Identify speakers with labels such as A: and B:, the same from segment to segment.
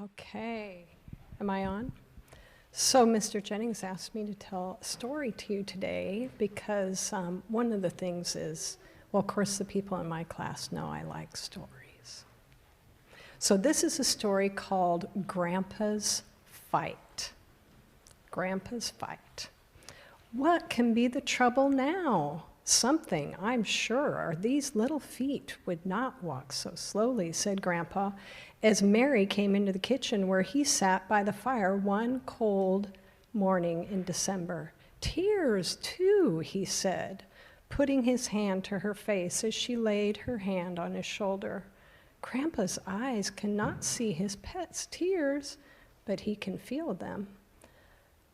A: Okay, am I on? So Mr. Jennings asked me to tell a story to you today because one of the things is, well, of course, the people in my class know I like stories. So this is a story called Grandpa's Fight. Grandpa's Fight. What can be the trouble now? Something, I'm sure, or these little feet would not walk so slowly, said Grandpa, as Mary came into the kitchen where he sat by the fire one cold morning in December. Tears, too, he said, putting his hand to her face as she laid her hand on his shoulder. Grandpa's eyes cannot see his pet's tears, but he can feel them.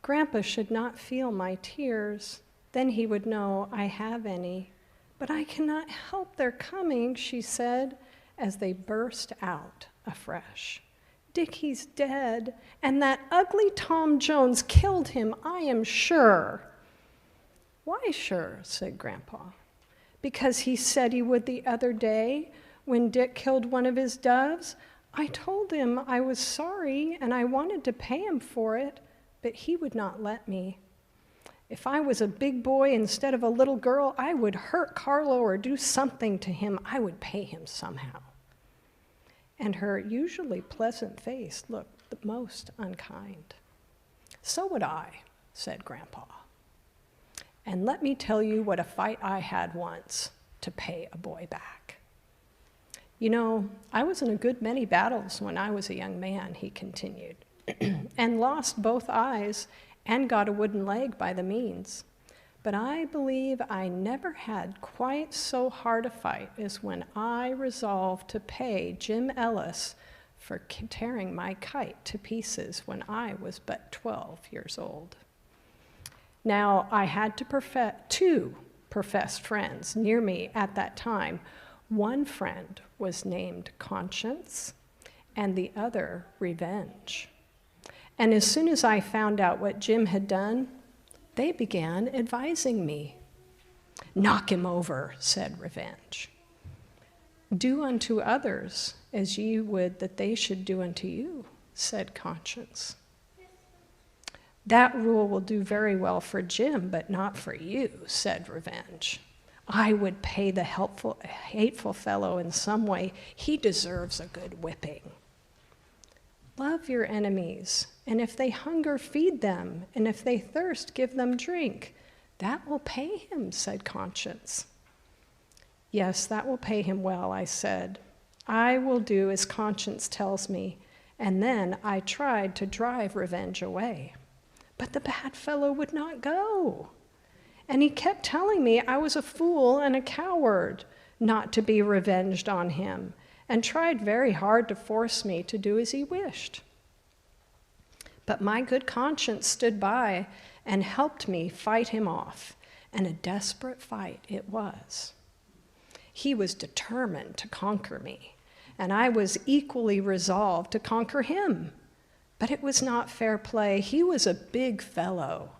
A: Grandpa should not feel my tears. Then he would know I have any. But I cannot help their coming, she said, as they burst out afresh. Dickie's dead, and that ugly Tom Jones killed him, I am sure. Why sure, said Grandpa. Because he said he would the other day when Dick killed one of his doves. I told him I was sorry and I wanted to pay him for it, but he would not let me. If I was a big boy instead of a little girl, I would hurt Carlo or do something to him. I would pay him somehow. And her usually pleasant face looked the most unkind. So would I, said Grandpa. And let me tell you what a fight I had once to pay a boy back. You know, I was in a good many battles when I was a young man, he continued, and lost both eyes and got a wooden leg by the means. But I believe I never had quite so hard a fight as when I resolved to pay Jim Ellis for tearing my kite to pieces when I was but 12 years old. Now, I had two professed friends near me at that time. One friend was named Conscience, and the other Revenge. And as soon as I found out what Jim had done, they began advising me. Knock him over, said Revenge. Do unto others as ye would that they should do unto you, said Conscience. That rule will do very well for Jim, but not for you, said Revenge. I would pay the hateful fellow in some way. He deserves a good whipping. Love your enemies, and if they hunger, feed them, and if they thirst, give them drink. That will pay him, said Conscience. Yes, that will pay him well, I said. I will do as Conscience tells me, and then I tried to drive Revenge away. But the bad fellow would not go, and he kept telling me I was a fool and a coward not to be revenged on him, and tried very hard to force me to do as he wished. But my good Conscience stood by and helped me fight him off, and a desperate fight it was. He was determined to conquer me, and I was equally resolved to conquer him. But it was not fair play. He was a big fellow,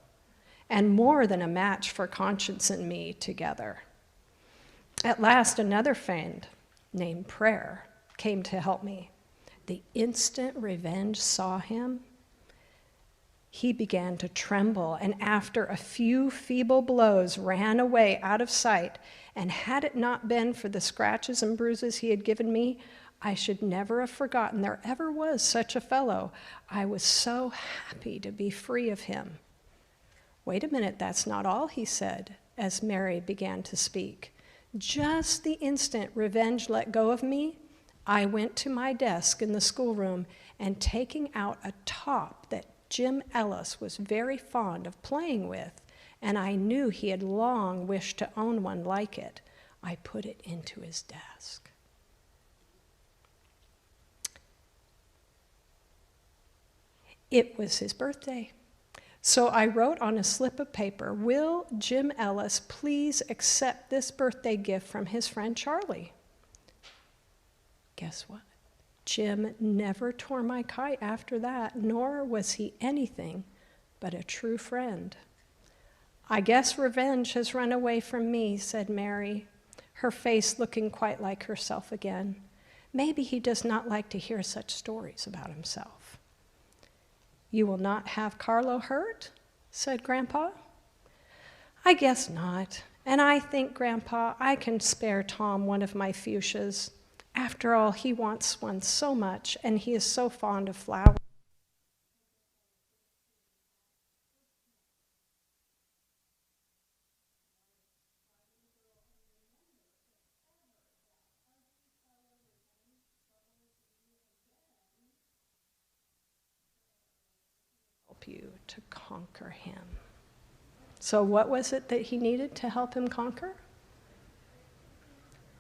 A: and more than a match for Conscience and me together. At last, another friend, named Prayer, came to help me. The instant Revenge saw him, he began to tremble, and after a few feeble blows ran away out of sight, and had it not been for the scratches and bruises he had given me, I should never have forgotten there ever was such a fellow. I was so happy to be free of him. Wait a minute, that's not all, he said, as Mary began to speak. Just the instant Revenge let go of me, I went to my desk in the schoolroom and taking out a top that Jim Ellis was very fond of playing with, and I knew he had long wished to own one like it, I put it into his desk. It was his birthday. So I wrote on a slip of paper, "Will Jim Ellis please accept this birthday gift from his friend Charlie?" Guess what? Jim never tore my kite after that, nor was he anything but a true friend. I guess Revenge has run away from me, said Mary, her face looking quite like herself again. Maybe he does not like to hear such stories about himself. You will not have Carlo hurt? Said Grandpa. I guess not. And I think, Grandpa, I can spare Tom one of my fuchsias. After all, he wants one so much, and he is so fond of flowers. Help you to conquer him. So what was it that he needed to help him conquer?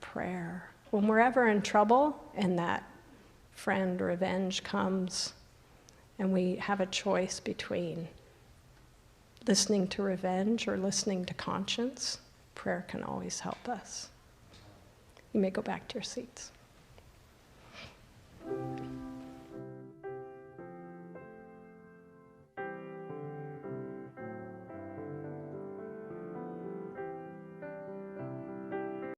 A: Prayer. When we're ever in trouble and that friend revenge comes and we have a choice between listening to revenge or listening to conscience, prayer can always help us. You may go back to your seats.